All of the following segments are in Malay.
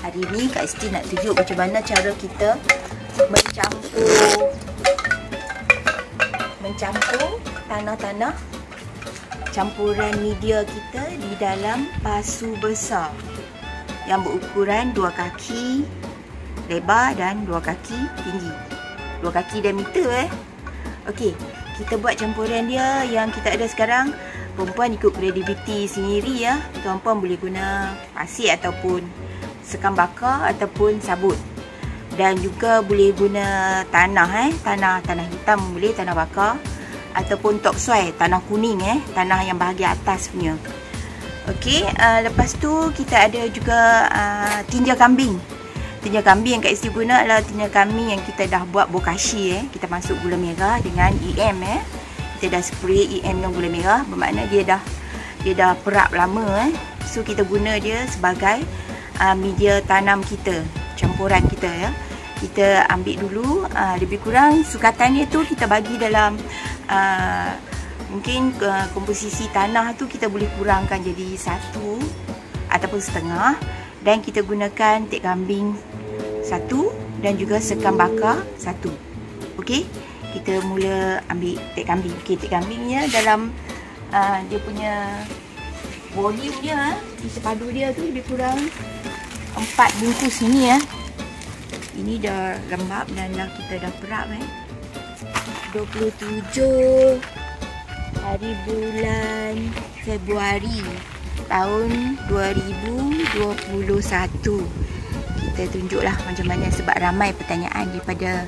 Hari ni Kak Isti nak tunjuk macam mana cara kita mencampur tanah-tanah campuran media kita di dalam pasu besar yang berukuran 2 kaki lebar dan 2 kaki tinggi. 2 kaki diameter Okey, kita buat campuran dia yang kita ada sekarang. Perempuan ikut kreativiti sendiri ya. Tuan-puan boleh guna pasir ataupun sekam bakar ataupun sabut. Dan juga boleh guna tanah tanah hitam boleh, tanah bakar ataupun topsoil, tanah kuning tanah yang bahagian atas punya. Okey, lepas tu kita ada juga tinja kambing. Tinja kambing yang Kak Isti guna adalah tinja kambing yang kita dah buat bokashi Kita masuk gula merah dengan EM Kita dah spray EM dengan gula merah, bermakna dia dah perap lama So kita guna dia sebagai media tanam kita, campuran kita Kita ambil dulu lebih kurang sukatannya tu kita bagi dalam mungkin komposisi tanah tu kita boleh kurangkan jadi 1 ataupun setengah. Dan kita gunakan tek kambing 1 dan juga sekam bakar 1. Okey, kita mula ambil tek kambing. Okey, tek kambingnya dalam dia punya volume dia, isi padu dia tu lebih kurang 4 bungkus ini Ini dah lembap dan kita dah perap 27 hari bulan Februari tahun 2021. Kita tunjuklah macam mana, sebab ramai pertanyaan daripada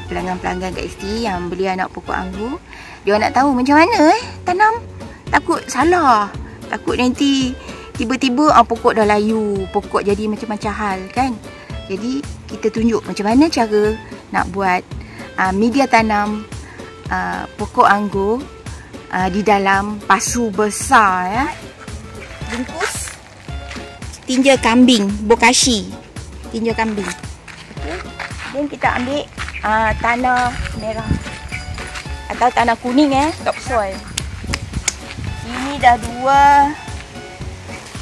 pelanggan-pelanggan Kak Isti yang beli anak pokok anggur. Dia nak tahu macam mana tanam, takut salah, takut nanti tiba-tiba pokok dah layu, pokok jadi macam-macam hal kan. Jadi kita tunjuk macam mana cara nak buat media tanam pokok anggur di dalam pasu besar bungkus tinja kambing bokashi, tinja kambing. Okey, dan kita ambil tanah merah atau tanah kuning topsoil. Ini dah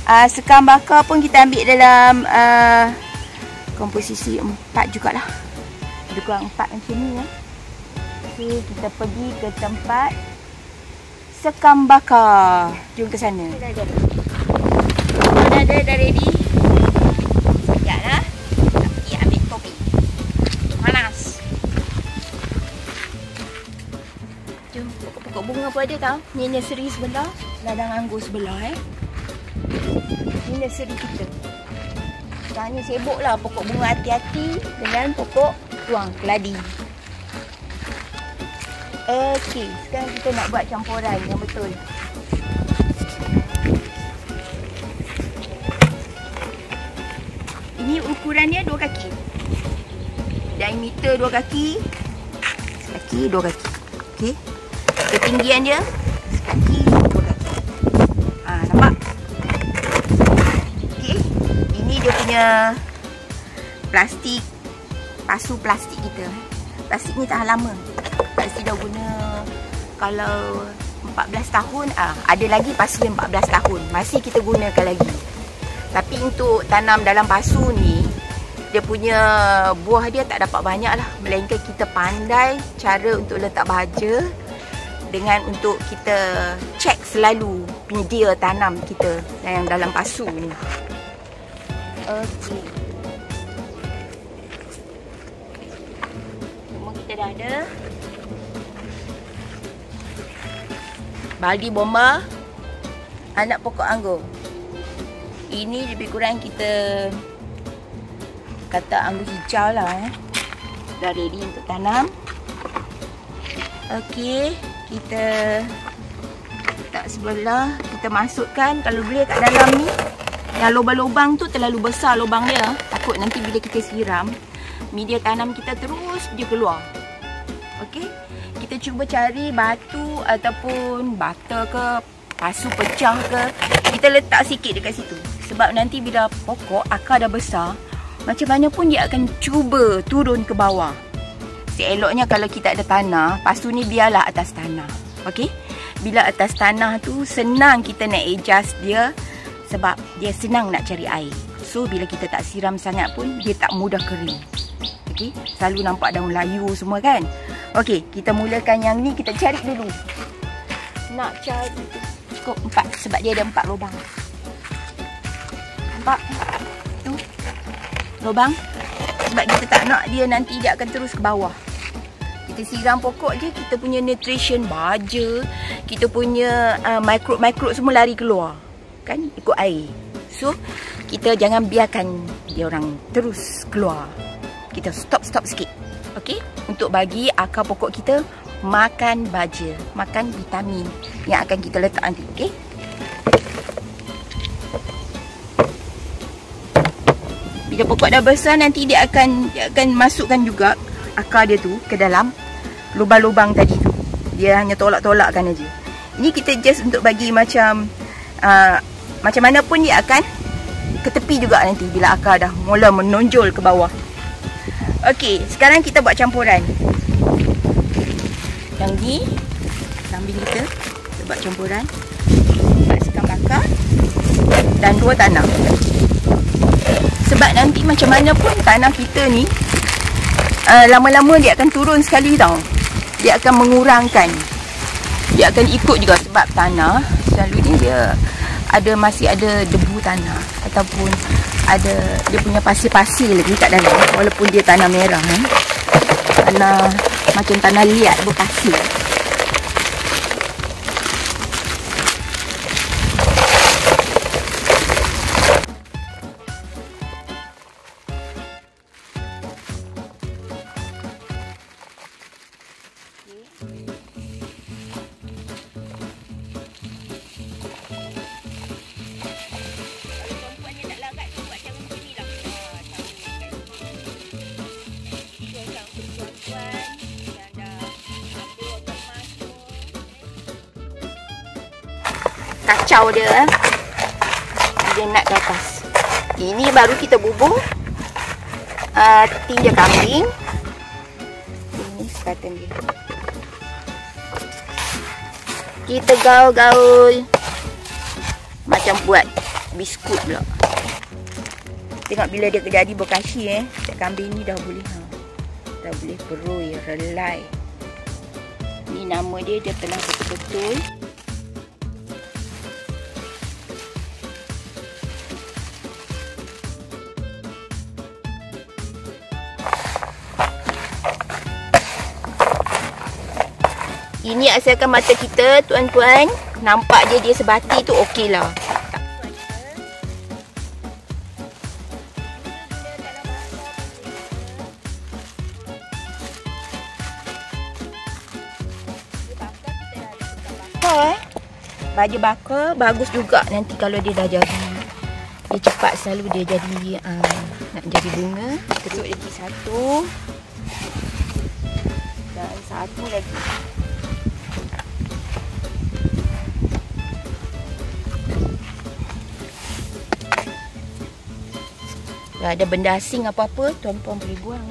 2 sekam bakar pun kita ambil dalam komposisi 4 jugalah. Lebih kurang 4 macam ni Okey, kita pergi ke tempat sekam bakar. Jom ke sana. Dah ready. Sekejaplah. Nak pergi ambil topi. Panas. Jom, pokok-pokok bunga pun ada tau. Ni nursery sebelah, ladang anggur sebelah Ni nursery kita. Sekarang ni sibuk lah pokok bunga hati-hati dengan pokok tuang keladi. Okey, sekarang kita nak buat campuran yang betul. Ini ukurannya 2 kaki. Diameter 2 kaki. Sekaki 2 kaki. Okey. Ketinggian dia sekaki 2 kaki. Nampak? Okey. Ini dia punya plastik, pasu plastik kita. Plastik ni tahan lama. Pasti dah guna kalau 14 tahun. Ada lagi pasu yang 14 tahun. Masih kita gunakan lagi. Tapi untuk tanam dalam pasu ni, dia punya buah dia tak dapat banyak lah. Melainkan kita pandai cara untuk letak baja dengan untuk kita cek selalu media tanam kita yang dalam pasu ni. Okey. Semua kita dah ada. Baldi bomba anak pokok anggur. Ini lebih kurang kita kata anggur hijau lah Dah ready untuk tanam. Okey, kita letak sebelah. Kita masukkan, kalau boleh kat dalam ni, yang lubang-lubang tu terlalu besar lubang dia. Takut nanti bila kita siram, media tanam kita terus dia keluar. Okey, kita cuba cari batu ataupun bata ke, pasu pecah ke, kita letak sikit dekat situ. Sebab nanti bila pokok akar dah besar, macam mana pun dia akan cuba turun ke bawah. Seeloknya kalau kita ada tanah, pasu ni biarlah atas tanah. Okey? Bila atas tanah tu senang kita nak adjust dia sebab dia senang nak cari air. So bila kita tak siram sangat pun dia tak mudah kering. Okey, selalu nampak daun layu semua kan. Okey, kita mulakan yang ni, kita cari dulu. Nak cari cukup 4 sebab dia ada 4 lubang. Nampak? Tu. Lubang. Sebab kita tak nak dia nanti dia akan terus ke bawah. Kita siram pokok je, kita punya nutrition, baja, kita punya mikrob semua lari keluar. Kan ikut air. So kita jangan biarkan dia orang terus keluar. Kita stop sikit. Okey, untuk bagi akar pokok kita makan baja, makan vitamin yang akan kita letak nanti. Okey. Bila pokok dah besar nanti dia akan masukkan juga akar dia tu ke dalam lubang-lubang tadi tu. Dia hanya tolak-tolakkan aja. Ini kita just untuk bagi macam mana pun dia akan ke tepi juga nanti bila akar dah mula menonjol ke bawah. Okey, sekarang kita buat campuran. Yang ni kambing kita buat campuran. Sekam bakar dan 2 tanah. Sebab nanti macam mana pun tanah kita ni lama-lama dia akan turun sekali tau. Dia akan mengurangkan. Dia akan ikut juga sebab tanah selalunya dia masih ada debu tanah ataupun ada dia punya pasir-pasir lagi kat dalam walaupun dia tanah merah kan. Tanah macam tanah liat berpasir. Kacau dia nak ke atas. Ini baru kita bubuh tinja kambing. Ini sepatan dia. Kita gaul-gaul macam buat biskut pula. Tengok bila dia jadi berkasi kambing ni dah boleh beroi, relai. Ni nama dia telah betul-betul ini. Asalkan mata kita tuan-tuan nampak dia sebati tu okey lah. Baja bakar bagus juga nanti kalau dia dah jadi. Dia cepat selalu dia jadi nak jadi bunga. Terus lagi satu. Dan satu lagi. Kalau ada benda asing apa-apa, tuan-puan boleh buang.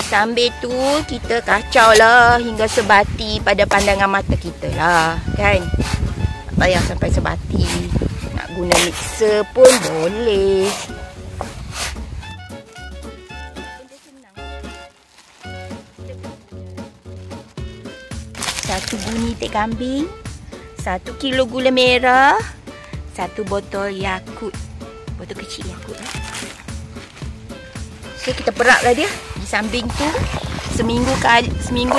Sambil tu kita kacau lah hingga sebati pada pandangan mata kita lah, kan? Tak payah sampai sebati. Nak guna mixer pun boleh. Satu bunyi teh kambing, 1 kilo gula merah, 1 botol Yakult. Botol kecil Yakult lah. So kita perak lah dia di samping tu seminggu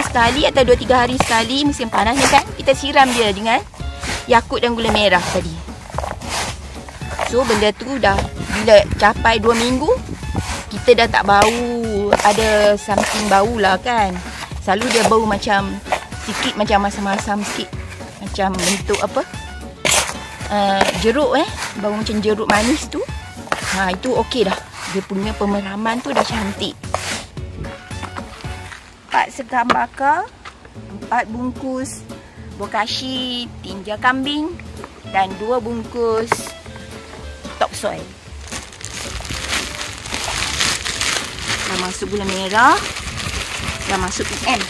sekali atau 2-3 hari sekali musim panas ni kan. Kita siram dia dengan Yakult dan gula merah tadi. So benda tu dah bila capai 2 minggu kita dah tak bau, ada something bau lah kan. Selalu dia bau macam sikit macam masam-masam sikit. Macam bentuk apa? Jeruk bau macam jeruk manis tu. Itu okey dah. Dia punya pemeraman tu dah cantik. 4 sekam bakar, 4 bungkus bokashi tinja kambing dan 2 bungkus topsoil. Dah masuk gula merah, dah masuk PM.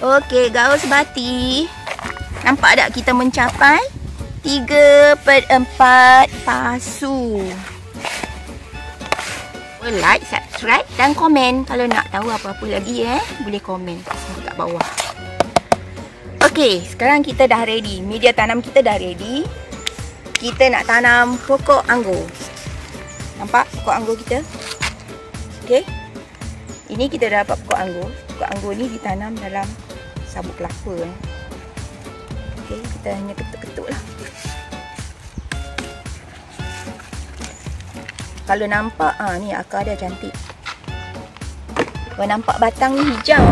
Okey, gaul sebati. Nampak tak kita mencapai 3/4 pasu. Like, subscribe dan komen. Kalau nak tahu apa-apa lagi boleh komen kat bawah. Okey, sekarang kita dah ready. Media tanam kita dah ready. Kita nak tanam pokok anggur. Nampak pokok anggur kita? Okey. Ini kita dah dapat pokok anggur. Pokok anggur ni ditanam dalam sabut kelapa. Okey, kita hanya ketuk-ketuk lah. Kalau nampak, ni akar dia cantik. Kalau nampak batang ni hijau,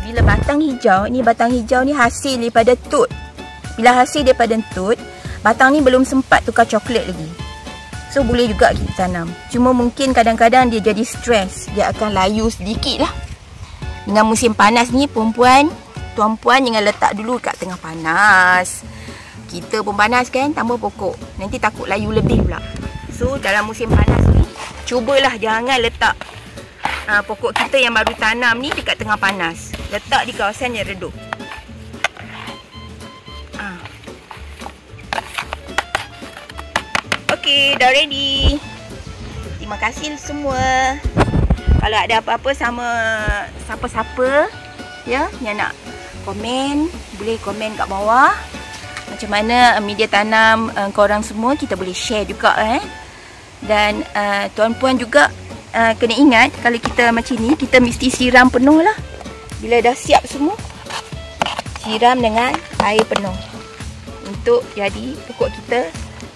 bila batang hijau, batang hijau ni hasil daripada tut. Bila hasil daripada tut, batang ni belum sempat tukar coklat lagi. So boleh juga kita tanam. Cuma mungkin kadang-kadang dia jadi stres. Dia akan layu sedikit lah. Dengan musim panas ni, tuan-puan jangan letak dulu kat tengah panas. Kita pun panas kan, tambah pokok. Nanti takut layu lebih pula. So dalam musim panas ni, cubalah jangan letak pokok kita yang baru tanam ni dekat tengah panas. Letak di kawasan yang redup. Okey, dah ready. Terima kasih semua. Kalau ada apa-apa sama siapa-siapa yang nak komen, boleh komen kat bawah. Macam mana media tanam korang semua, kita boleh share juga Dan tuan-puan juga kena ingat, kalau kita macam ni, kita mesti siram penuh lah. Bila dah siap semua, siram dengan air penuh untuk jadi pokok kita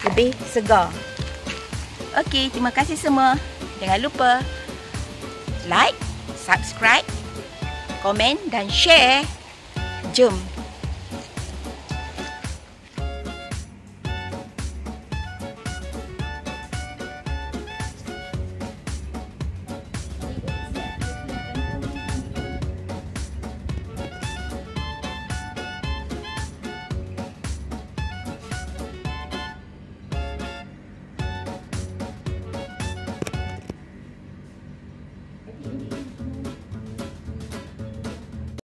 lebih segar. Okey, terima kasih semua. Jangan lupa like, subscribe, komen dan share. Jom